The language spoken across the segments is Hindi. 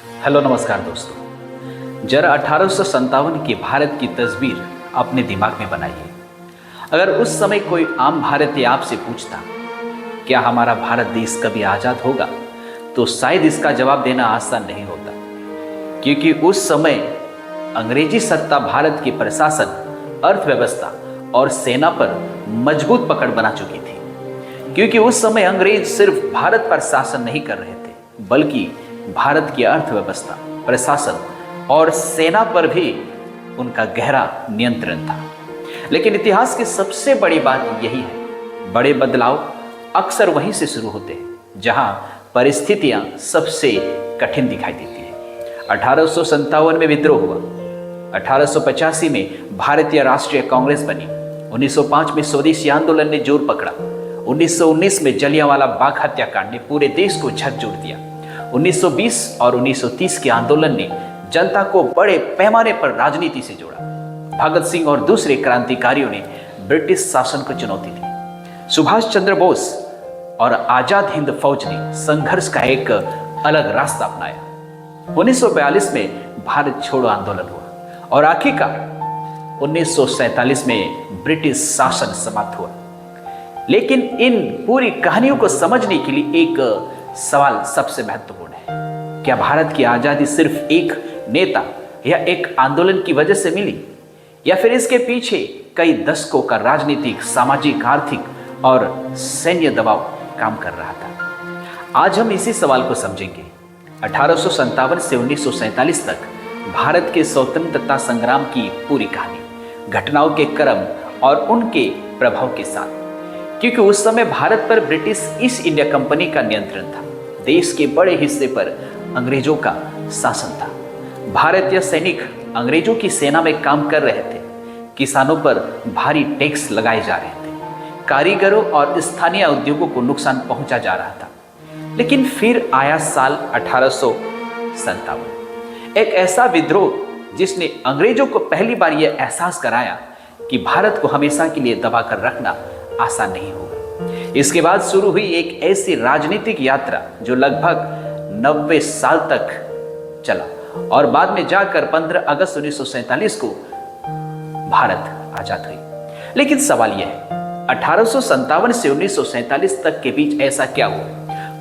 हेलो नमस्कार दोस्तों। जरा 1857 के भारत की तस्वीर अपने दिमाग में बनाइए। अगर उस समय कोई आम भारतीय आपसे पूछता क्या हमारा भारत देश कभी आज़ाद होगा, तो शायद इसका जवाब देना आसान नहीं होता, क्योंकि उस समय अंग्रेजी सत्ता भारत की प्रशासन, अर्थव्यवस्था और सेना पर मजबूत पकड़ बना चुकी थी। क्योंकि उस समय अंग्रेज सिर्फ भारत पर शासन नहीं कर रहे थे, बल्कि भारत की अर्थव्यवस्था, प्रशासन और सेना पर भी उनका गहरा नियंत्रण था। लेकिन इतिहास की सबसे बड़ी बात यही है, बड़े बदलाव अक्सर वहीं से शुरू होते हैं जहां परिस्थितियां सबसे कठिन दिखाई देती हैं। 1857 में विद्रोह हुआ, 1885 में भारतीय राष्ट्रीय कांग्रेस बनी, 1905 में स्वदेशी आंदोलन ने जोर पकड़ा, 1919 में जलियांवाला बाग हत्याकांड ने पूरे देश को झकझोर दिया, 1920 और 1930 के आंदोलन ने जनता को बड़े पैमाने पर राजनीति से जोड़ा। भगत सिंह और दूसरे क्रांतिकारियों ने ब्रिटिश शासन को चुनौती दी। सुभाष चंद्र बोस और आजाद हिंद फौज ने संघर्ष का एक अलग रास्ता अपनाया। 1942 में भारत छोड़ो आंदोलन हुआ और आखिरकार 1947 में ब्रिटिश शासन समाप्त हुआ। लेकिन इन पूरी कहानियों को समझने के लिए एक सवाल सबसे महत्वपूर्ण है, क्या भारत की आजादी सिर्फ एक नेता या एक आंदोलन की वजह से मिली, या फिर इसके पीछे कई दशकों का राजनीतिक, सामाजिक, आर्थिक और सैन्य दबाव काम कर रहा था? आज हम इसी सवाल को समझेंगे। 1857 से 1947 तक भारत के स्वतंत्रता संग्राम की पूरी कहानी, घटनाओं के क्रम और उनके प्रभाव के साथ। क्योंकि उस समय भारत पर ब्रिटिश ईस्ट इंडिया कंपनी का नियंत्रण था, देश के बड़े हिस्से पर अंग्रेजों का शासन था। भारतीय सैनिक अंग्रेजों की सेना में काम कर रहे थे, किसानों पर भारी टैक्स लगाए जा रहे थे, कारीगरों और स्थानीय उद्योगों को नुकसान पहुंचा जा रहा था। लेकिन फिर आया साल 1857, एक ऐसा विद्रोह जिसने अंग्रेजों को पहली बार यह एहसास कराया कि भारत को हमेशा के लिए दबा कर रखना आसान नहीं होगा। इसके बाद शुरू हुई एक ऐसी राजनीतिक यात्रा जो लगभग 90 साल तक चला और बाद में जाकर 15 अगस्त 1947 को भारत आजाद हुई। लेकिन सवाल यह है, 1857 से 1947 तक के बीच ऐसा क्या हुआ?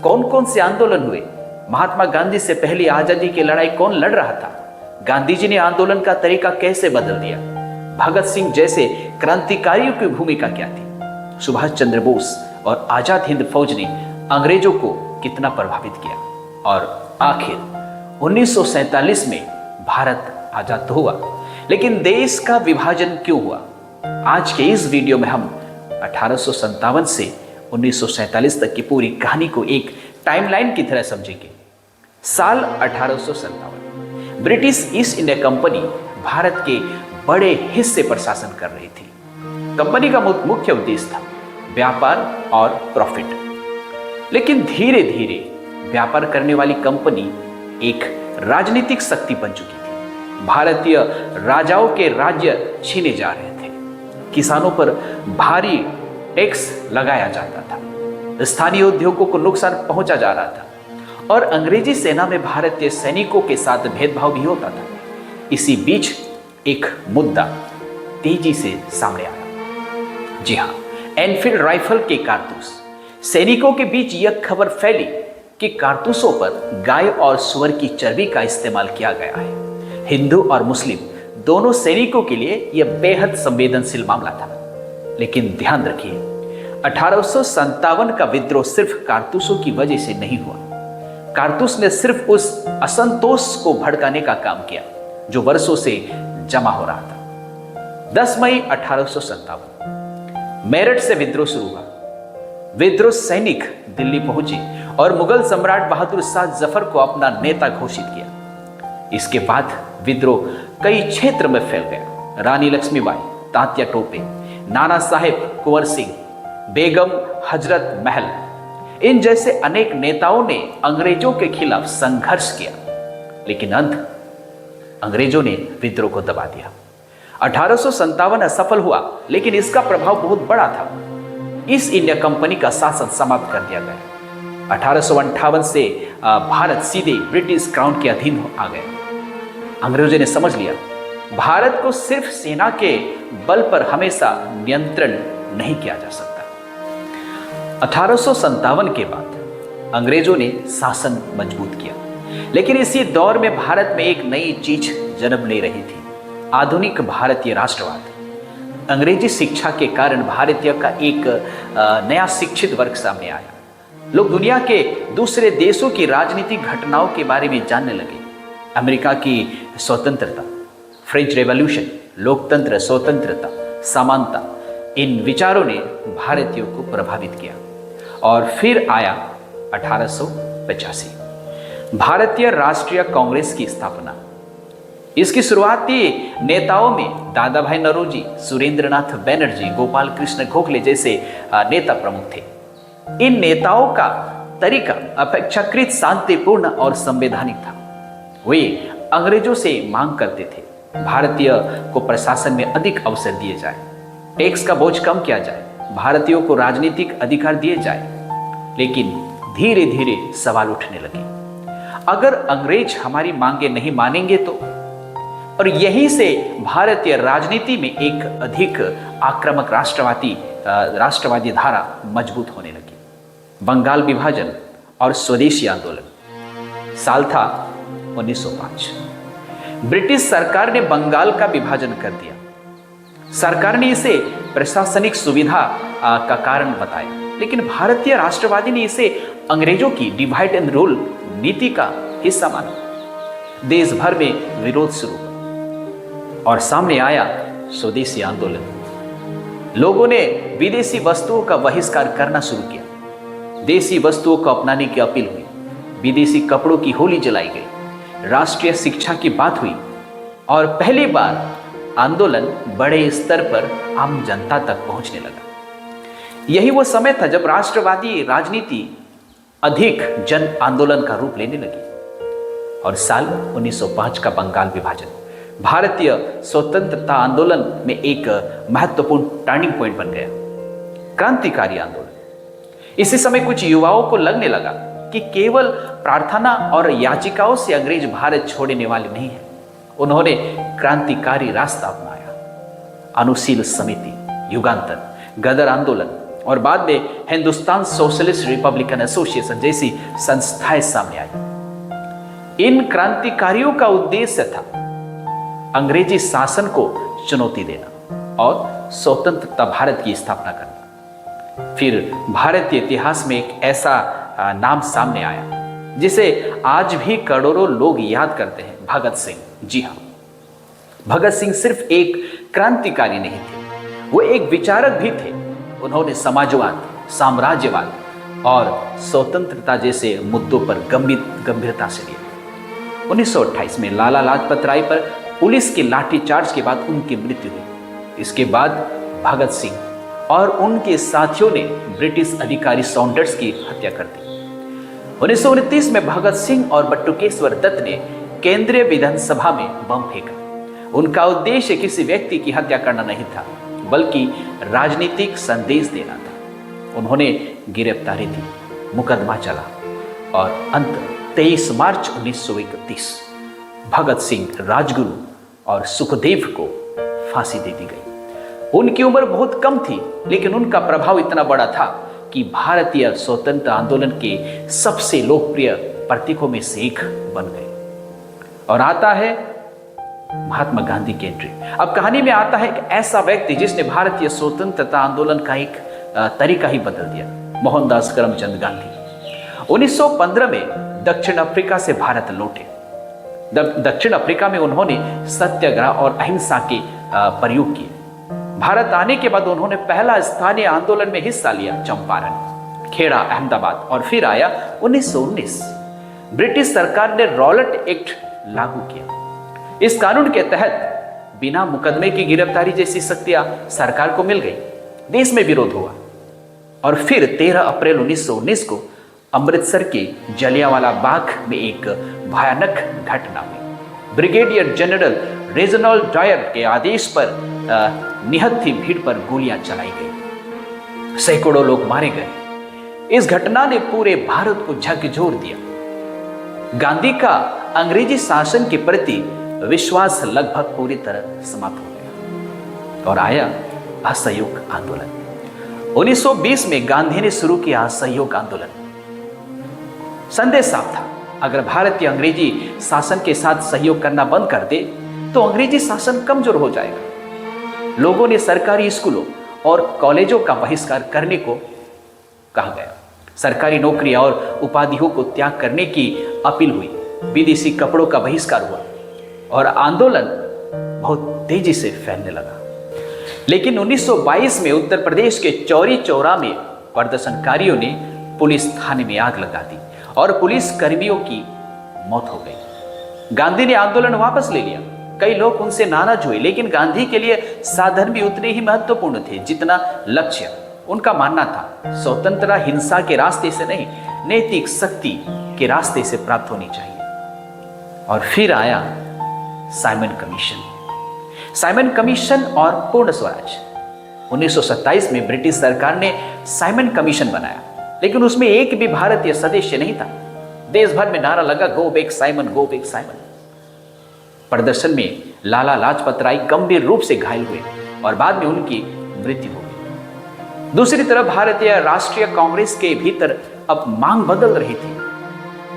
कौन कौन से आंदोलन हुए? महात्मा गांधी से पहले आजादी की लड़ाई कौन लड़ रहा था? गांधी जी ने आंदोलन का तरीका कैसे बदल दिया? भगत सिंह जैसे क्रांतिकारियों की भूमिका क्या थी? सुभाष चंद्र बोस और आजाद हिंद फौज ने अंग्रेजों को कितना प्रभावित किया? और आखिर 1947 में भारत आजाद तो हुआ, लेकिन देश का विभाजन क्यों हुआ? आज के इस वीडियो में हम 1857 से 1947 तक की पूरी कहानी को एक टाइमलाइन की तरह समझेंगे। साल 1857, British east India company Bharat के बड़े हिस्से पर शासन कर रही थी। कंपनी का मुख्य उद्देश्य था व्यापार और प्रॉफिट। लेकिन धीरे धीरे व्यापार करने वाली कंपनी एक राजनीतिक शक्ति बन चुकी थी। भारतीय राजाओं के राज्य छीने जा रहे थे, किसानों पर भारी टैक्स लगाया जाता था, स्थानीय उद्योगों को नुकसान पहुंचा जा रहा था और अंग्रेजी सेना में भारतीय सैनिकों के साथ भेदभाव भी होता था। इसी बीच एक मुद्दा तेजी से सामने आया। जी हाँ, एनफील्ड राइफल के कारतूस। सैनिकों के बीच यह खबर फैली कि कारतूसों पर गाय और सुअर की चर्बी का इस्तेमाल किया गया है। हिंदू और मुस्लिम दोनों सैनिकों के लिए यह बेहद संवेदनशील मामला था। लेकिन ध्यान रखिए, 1857 का विद्रोह सिर्फ कारतूसों की वजह से नहीं हुआ। कारतूस ने सिर्फ उस असंतोष को भड़काने का काम किया जो वर्षों से जमा हो रहा था। 10 मई 1857 मेरठ से विद्रोह शुरू हुआ। विद्रोह सैनिक दिल्ली पहुंचे और मुगल सम्राट बहादुर शाह जफर को अपना नेता घोषित किया। इसके बाद विद्रोह कई क्षेत्र में फैल गया। रानी लक्ष्मीबाई, तात्या टोपे, नाना साहेब कुंवर सिंह, बेगम हजरत महल, इन जैसे अनेक नेताओं ने अंग्रेजों के खिलाफ संघर्ष किया, लेकिन अंग्रेजों ने विद्रोह को दबा दिया। 1857 असफल हुआ, लेकिन इसका प्रभाव बहुत बड़ा था। ईस्ट इंडिया कंपनी का शासन समाप्त कर दिया गया। 1858 से भारत सीधे ब्रिटिश क्राउन के अधीन आ गया। अंग्रेजों ने समझ लिया भारत को सिर्फ सेना के बल पर हमेशा नियंत्रण नहीं किया जा सकता। 1857 के बाद अंग्रेजों ने शासन मजबूत किया, लेकिन इसी दौर में भारत में एक नई चीज जन्म ले रही थी, आधुनिक भारतीय राष्ट्रवाद। अंग्रेजी शिक्षा के कारण भारतीय का एक नया शिक्षित वर्ग सामने आया। लोग दुनिया के दूसरे देशों की राजनीतिक घटनाओं के बारे में जानने लगे। अमेरिका की स्वतंत्रता, फ्रेंच रेवोल्यूशन, लोकतंत्र, स्वतंत्रता, समानता, इन विचारों ने भारतीयों को प्रभावित किया। और फिर आया 1885, भारतीय राष्ट्रीय कांग्रेस की स्थापना। इसकी शुरुआती नेताओं में दादा भाई नौरोजी, सुरेंद्रनाथ बैनर्जी, गोपाल कृष्ण गोखले जैसे नेता प्रमुख थे। इन नेताओं का तरीका अपेक्षाकृत शांतिपूर्ण और संवैधानिक था। वे अंग्रेजों से मांग करते थे भारतीय को प्रशासन में अधिक अवसर दिए जाए, टैक्स का बोझ कम किया जाए, भारतीयों को राजनीतिक अधिकार दिए जाए। लेकिन धीरे धीरे सवाल उठने लगे, अगर अंग्रेज हमारी मांगे नहीं मानेंगे तो। और यहीं से भारतीय राजनीति में एक अधिक आक्रामक राष्ट्रवादी धारा मजबूत होने लगी। बंगाल विभाजन और स्वदेशी आंदोलन। साल था 1905। ब्रिटिश सरकार ने बंगाल का विभाजन कर दिया। सरकार ने इसे प्रशासनिक सुविधा का कारण बताया, लेकिन भारतीय राष्ट्रवादी ने इसे अंग्रेजों की डिवाइड एंड रूल नीति का हिस्सा माना। देश भर में विरोध शुरू हुआ और सामने आया स्वदेशी आंदोलन। लोगों ने विदेशी वस्तुओं का बहिष्कार करना शुरू किया, देसी वस्तुओं को अपनाने की अपील हुई, विदेशी कपड़ों की होली जलाई गई, राष्ट्रीय शिक्षा की बात हुई और पहली बार आंदोलन बड़े स्तर पर आम जनता तक पहुंचने लगा। यही वो समय था जब राष्ट्रवादी राजनीति अधिक जन आंदोलन का रूप लेने लगी। और साल 1905 का बंगाल विभाजन भारतीय स्वतंत्रता आंदोलन में एक महत्वपूर्ण टर्निंग पॉइंट बन गया। क्रांतिकारी आंदोलन। इसी समय कुछ युवाओं को लगने लगा कि केवल प्रार्थना और याचिकाओं से अंग्रेज भारत छोड़ने वाले नहीं है। उन्होंने क्रांतिकारी रास्ता अपनाया। अनुशील समिति, युगांतर, गदर आंदोलन और बाद में हिंदुस्तान सोशलिस्ट रिपब्लिकन एसोसिएशन जैसी संस्थाएं सामने आई। इन क्रांतिकारियों का उद्देश्य था अंग्रेजी शासन को चुनौती देना और स्वतंत्रता भारत की स्थापना करना। फिर भारतीय इतिहास में एक ऐसा नाम सामने आया जिसे आज भी करोड़ों लोग याद करते हैं, भगत सिंह। जी हाँ, भगत सिंह सिर्फ एक क्रांतिकारी नहीं थे, वो एक विचारक भी थे। उन्होंने समाजवाद, साम्राज्यवाद और स्वतंत्रता जैसे मुद्दों पर गंभीरता से लिया। 1928 में लाला लाजपत राय पर पुलिस के लाठीचार्ज के बाद उनकी मृत्यु हुई। इसके बाद भगत सिंह और उनके साथियों ने ब्रिटिश अधिकारी सॉन्डर्स की हत्या कर दी। 1929 में भगत सिंह और बटुकेश्वर दत्त ने केंद्रीय विधानसभा में बम फेंका। उनका उद्देश्य किसी व्यक्ति की हत्या करना नहीं था, बल्कि राजनीतिक संदेश देना था। उन्होंने गिरफ्तारी दी, मुकदमा चला और अंत 23 मार्च 1931 भगत सिंह, राजगुरु और सुखदेव को फांसी दे दी गई। उनकी उम्र बहुत कम थी, लेकिन उनका प्रभाव इतना बड़ा था कि भारतीय स्वतंत्र आंदोलन के सबसे लोकप्रिय प्रतीकों में से एक बन गए। और आता है महात्मा गांधी की एंट्री। अब कहानी में आता है एक ऐसा व्यक्ति जिसने भारतीय स्वतंत्रता आंदोलन का एक तरीका ही बदल दिया, मोहनदास करमचंद गांधी। 1915 में दक्षिण अफ्रीका से भारत लौटे। दक्षिण अफ्रीका में उन्होंने सत्याग्रह और अहिंसा के प्रयोग किए। भारत आने के बाद उन्होंने पहला स्थानीय आंदोलन में हिस्सा लिया, चंपारण, खेड़ा, अहमदाबाद। और फिर आया 1919। ब्रिटिश सरकार ने रॉलेट एक्ट लागू किया। इस कानून के तहत बिना मुकदमे की गिरफ्तारी जैसी शक्तियां सरकार को मिल गई। देश में विरोध हुआ और फिर 13 अप्रैल 1919 को अमृतसर के जलियांवाला बाग में एक भयानक घटना हुई। ब्रिगेडियर जनरल रेजिनाल्ड डायर के आदेश पर निहत्थी भीड़ पर गोलियां चलाई गई। सैकड़ों लोग मारे गए। इस घटना ने पूरे भारत को झकझोर दिया। गांधी का अंग्रेजी शासन के प्रति विश्वास लगभग पूरी तरह समाप्त हो गया और आया असहयोग आंदोलन। 1920 में गांधी ने शुरू किया असहयोग आंदोलन। संदेश साफ था, अगर भारत या अंग्रेजी शासन के साथ सहयोग करना बंद कर दे तो अंग्रेजी शासन कमजोर हो जाएगा। लोगों ने सरकारी स्कूलों और कॉलेजों का बहिष्कार करने को कहा गया। सरकारी नौकरियां और उपाधियों को त्याग करने की अपील हुई। विदेशी कपड़ों का बहिष्कार हुआ और आंदोलन बहुत तेजी से फैलने लगा। लेकिन 1922 में उत्तर प्रदेश के चौरी चौरा में प्रदर्शनकारियों ने पुलिस थाने में आग लगा दी और पुलिस कर्मियों की मौत हो गई। गांधी ने आंदोलन वापस ले लिया। कई लोग उनसे नाराज हुए, लेकिन गांधी के लिए साधन भी उतने ही महत्वपूर्ण थे जितना लक्ष्य। उनका मानना था स्वतंत्रता हिंसा के रास्ते से नहीं, नैतिक शक्ति के रास्ते से प्राप्त होनी चाहिए। और फिर आया साइमन कमीशन। साइमन कमीशन और पूर्ण स्वराज। 1927 में ब्रिटिश सरकार ने साइमन कमीशन बनाया, लेकिन उसमें एक भी भारतीय सदस्य नहीं था। देश भर में नारा लगा, go back Simon, go back Simon. प्रदर्शन में लाला लाजपत राय गंभीर रूप से घायल हुए और बाद में उनकी मृत्यु हो गई। दूसरी तरफ भारतीय राष्ट्रीय कांग्रेस के भीतर अब मांग बदल रही थी।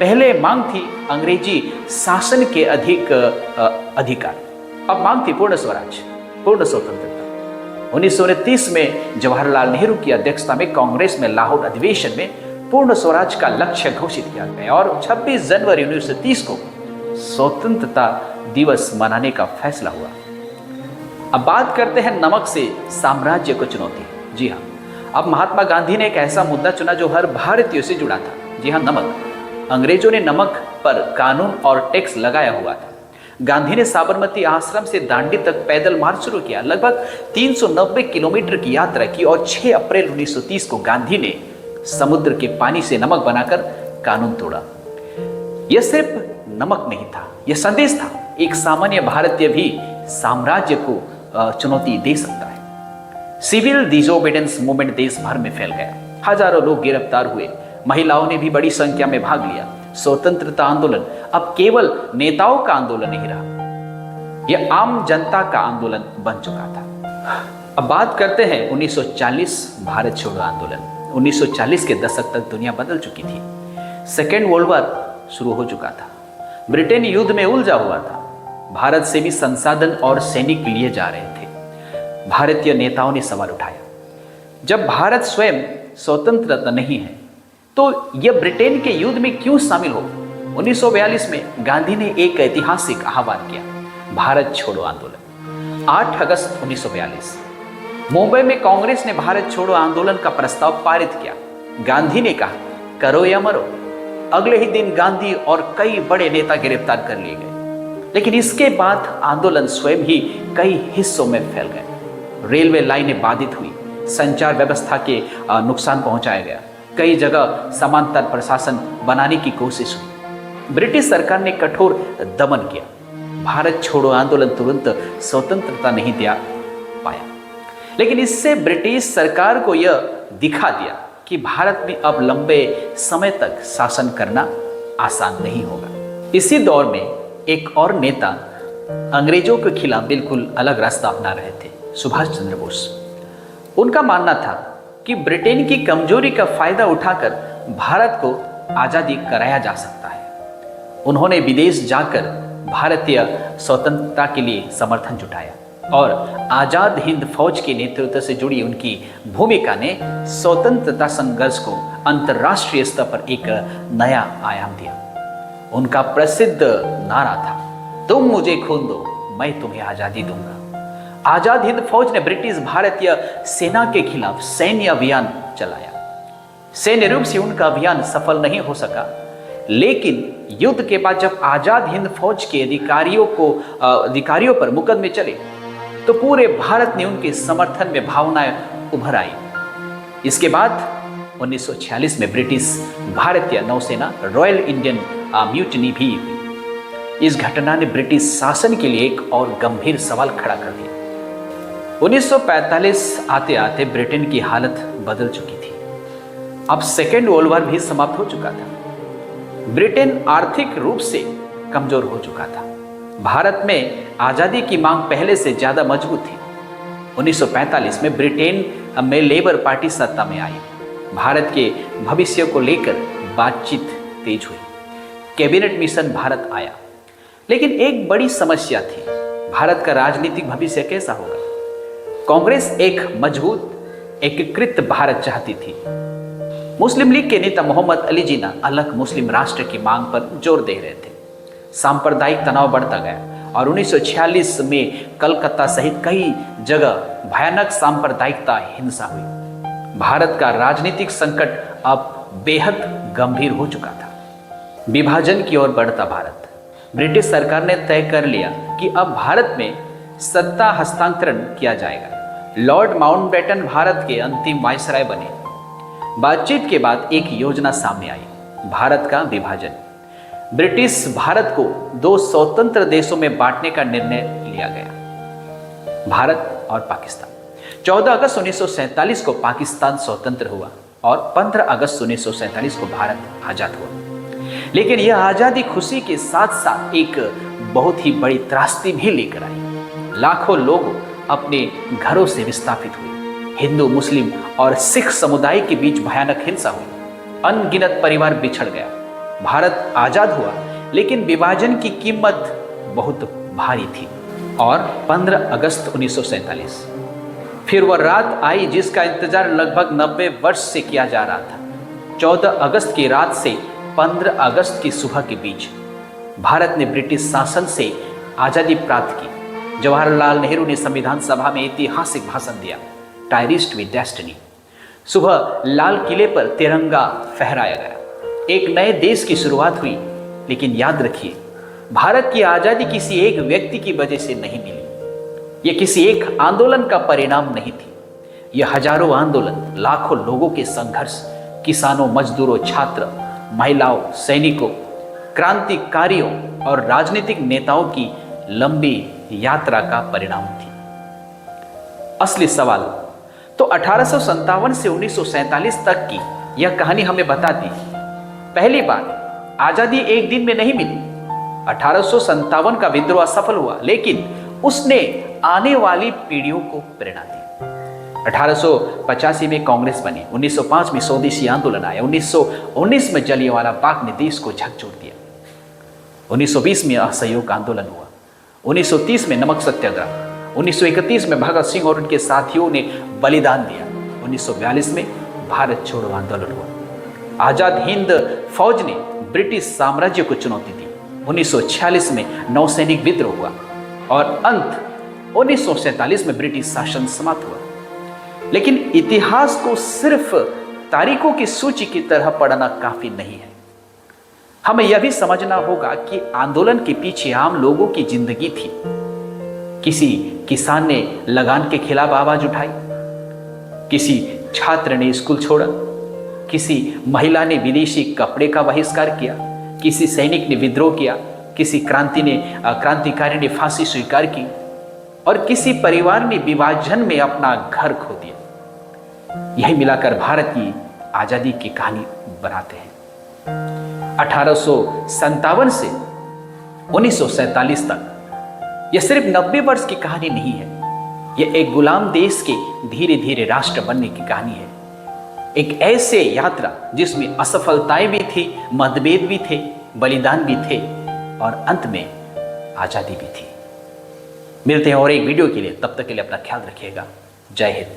पहले मांग थी अंग्रेजी शासन के अधिक अधिकार, अब मांग थी पूर्ण स्वराज, पूर्ण स्वतंत्रता। 1929 में जवाहरलाल नेहरू की अध्यक्षता में कांग्रेस में लाहौर अधिवेशन में पूर्ण स्वराज का लक्ष्य घोषित किया गया और 26 जनवरी 1930 को स्वतंत्रता दिवस मनाने का फैसला हुआ। अब बात करते हैं नमक से साम्राज्य को चुनौती। जी हाँ, अब महात्मा गांधी ने एक ऐसा मुद्दा चुना जो हर भारतीय से जुड़ा था। जी हाँ, नमक। अंग्रेजों ने नमक पर कानून और टैक्स लगाया हुआ था। गांधी ने साबरमती आश्रम से दांडी तक पैदल मार्च शुरू किया। लगभग 390 किलोमीटर की यात्रा की और 6 अप्रैल 1930 को गांधी ने समुद्र के पानी से नमक बनाकर कानून तोड़ा। यह सिर्फ नमक नहीं था, यह संदेश था, एक सामान्य भारतीय भी साम्राज्य को चुनौती दे सकता है। सिविल डिसोबीडियंस मूवमेंट देश भर में फैल गया। हजारों लोग गिरफ्तार हुए, महिलाओं ने भी बड़ी संख्या में भाग लिया। स्वतंत्रता आंदोलन अब केवल नेताओं का आंदोलन नहीं रहा, यह आम जनता का आंदोलन बन चुका था। अब बात करते हैं 1940 भारत छोड़ो आंदोलन। 1940 के दशक तक दुनिया बदल चुकी थी। सेकेंड वर्ल्ड वॉर शुरू हो चुका था। ब्रिटेन युद्ध में उलझा हुआ था। भारत से भी संसाधन और सैनिक लिए जा रहे थे। भारतीय नेताओं ने सवाल उठाया, जब भारत स्वयं स्वतंत्र नहीं है तो यह ब्रिटेन के युद्ध में क्यों शामिल हो? 1942 में गांधी ने एक ऐतिहासिक आह्वान किया, भारत छोड़ो आंदोलन। 8 अगस्त 1942 मुंबई में कांग्रेस ने भारत छोड़ो आंदोलन का प्रस्ताव पारित किया। गांधी ने कहा, करो या मरो। अगले ही दिन गांधी और कई बड़े नेता गिरफ्तार कर लिए गए। लेकिन इसके बाद आंदोलन स्वयं ही कई हिस्सों में फैल गए। रेलवे लाइनें बाधित हुई, संचार व्यवस्था के नुकसान पहुंचाया गया। कई जगह समांतर प्रशासन बनाने की कोशिश हुई। ब्रिटिश सरकार ने कठोर दमन किया। भारत छोड़ो आंदोलन तुरंत स्वतंत्रता नहीं दे पाया, लेकिन इससे ब्रिटिश सरकार को यह दिखा दिया कि भारत में अब लंबे समय तक शासन करना आसान नहीं होगा। इसी दौर में एक और नेता अंग्रेजों के खिलाफ बिल्कुल अलग रास्ता अपना रहे थे, सुभाष चंद्र बोस। उनका मानना था कि ब्रिटेन की कमजोरी का फायदा उठाकर भारत को आजादी कराया जा सकता है। उन्होंने विदेश जाकर भारतीय स्वतंत्रता के लिए समर्थन जुटाया और आजाद हिंद फौज के नेतृत्व से जुड़ी उनकी भूमिका ने स्वतंत्रता संघर्ष को अंतर्राष्ट्रीय स्तर पर एक नया आयाम दिया। उनका प्रसिद्ध नारा था, तुम मुझे खून दो, मैं तुम्हें आजादी दूंगा। आजाद हिंद फौज ने ब्रिटिश भारतीय सेना के खिलाफ सैन्य अभियान चलाया। सैन्य रूप से उनका अभियान सफल नहीं हो सका, लेकिन युद्ध के बाद जब आजाद हिंद फौज के अधिकारियों पर मुकदमे चले तो पूरे भारत ने उनके समर्थन में भावनाएं उभर आई। इसके बाद 1946 में ब्रिटिश भारतीय नौसेना रॉयल इंडियन म्यूटनी भी हुई। इस घटना ने ब्रिटिश शासन के लिए एक और गंभीर सवाल खड़ा कर दिया। 1945 आते आते ब्रिटेन की हालत बदल चुकी थी। अब सेकेंड वर्ल्ड वॉर भी समाप्त हो चुका था। ब्रिटेन आर्थिक रूप से कमजोर हो चुका था। भारत में आजादी की मांग पहले से ज्यादा मजबूत थी। 1945 में ब्रिटेन में लेबर पार्टी सत्ता में आई। भारत के भविष्य को लेकर बातचीत तेज हुई। कैबिनेट मिशन भारत आया, लेकिन एक बड़ी समस्या थी, भारत का राजनीतिक भविष्य कैसा होगा। कांग्रेस एक मजबूत एकीकृत भारत चाहती थी। मुस्लिम लीग के नेता मोहम्मद अली जिन्ना अलग मुस्लिम राष्ट्र की मांग पर जोर दे रहे थे। सांप्रदायिक तनाव बढ़ता गया और 1946 में कलकत्ता सहित कई जगह भयानक सांप्रदायिकता हिंसा हुई। भारत का राजनीतिक संकट अब बेहद गंभीर हो चुका था। विभाजन की ओर बढ़ता भारत। ब्रिटिश सरकार ने तय कर लिया कि अब भारत में सत्ता हस्तांतरण किया जाएगा। लॉर्ड माउंटबेटन भारत के अंतिम वायसराय बने। बातचीत के बाद एक योजना सामने आई, भारत का विभाजन। ब्रिटिश भारत को 2 स्वतंत्र देशों में बांटने का निर्णय लिया गया, भारत और पाकिस्तान। 14 अगस्त 1947 को पाकिस्तान स्वतंत्र हुआ और 15 अगस्त 1947 को भारत आजाद हुआ। लेकिन यह आजादी खुशी के साथ साथ एक बहुत ही बड़ी त्रासदी भी लेकर आई। लाखों लोग अपने घरों से विस्थापित हुए। हिंदू, मुस्लिम और सिख समुदाय के बीच भयानक हिंसा हुई। अनगिनत परिवार बिछड़ गया। भारत आजाद हुआ, लेकिन विभाजन की कीमत बहुत भारी थी। और 15 अगस्त 1947 फिर वह रात आई जिसका इंतजार लगभग 90 वर्ष से किया जा रहा था। 14 अगस्त की रात से 15 अगस्त की सुबह के बीच भारत ने ब्रिटिश शासन से आजादी प्राप्त की। जवाहरलाल नेहरू ने संविधान सभा में ऐतिहासिक भाषण दिया, टाइरिस्ट विद डेस्टिनी। सुबह लाल किले पर तिरंगा फहराया गया। एक नए देश की शुरुआत हुई। लेकिन याद रखिए, भारत की आजादी किसी एक व्यक्ति की वजह से नहीं मिली। यह किसी एक आंदोलन का परिणाम नहीं थी। यह हजारों आंदोलन, लाखों लोगों के संघर्ष, किसानों, मजदूरों, छात्र, महिलाओं, सैनिकों, क्रांतिकारियों और राजनीतिक नेताओं की लंबी यात्रा का परिणाम थी। असली सवाल तो 1857 से 1947 तक की यह कहानी हमें बताती है। पहली बात, आजादी एक दिन में नहीं मिली। 1857 का विद्रोह सफल हुआ, लेकिन उसने आने वाली पीढ़ियों को प्रेरणा दी। 1885 में कांग्रेस बनी। 1905 में स्वदेशी आंदोलन आया। 1919 में जलियांवाला बाग ने देश को झकझोर दिया। 1920 में असहयोग आंदोलन हुआ। 1930 में नमक सत्याग्रह। 1931 में भगत सिंह और उनके साथियों ने बलिदान दिया। 1942 में भारत छोड़ो आंदोलन हुआ। आजाद हिंद फौज ने ब्रिटिश साम्राज्य को चुनौती दी। 1946 में नौसैनिक विद्रोह हुआ और अंत 1947 में ब्रिटिश शासन समाप्त हुआ। लेकिन इतिहास को सिर्फ तारीखों की सूची की तरह पढ़ना काफी नहीं है। हमें यह भी समझना होगा कि आंदोलन के पीछे आम लोगों की जिंदगी थी। किसी किसान ने लगान के खिलाफ आवाज उठाई, किसी छात्र ने स्कूल छोड़ा, किसी महिला ने विदेशी कपड़े का बहिष्कार किया, किसी सैनिक ने विद्रोह किया, किसी क्रांतिकारी ने फांसी स्वीकार की और किसी परिवार ने विभाजन में अपना घर खो दिया। यही मिलाकर भारत की आजादी की कहानी बनाते हैं। 1857 से 1947 तक यह सिर्फ 90 वर्ष की कहानी नहीं है। यह एक गुलाम देश के धीरे धीरे राष्ट्र बनने की कहानी है। एक ऐसे यात्रा जिसमें असफलताएं भी थी, मतभेद भी थे, बलिदान भी थे और अंत में आजादी भी थी। मिलते हैं और एक वीडियो के लिए। तब तक के लिए अपना ख्याल रखिएगा। जय हिंद।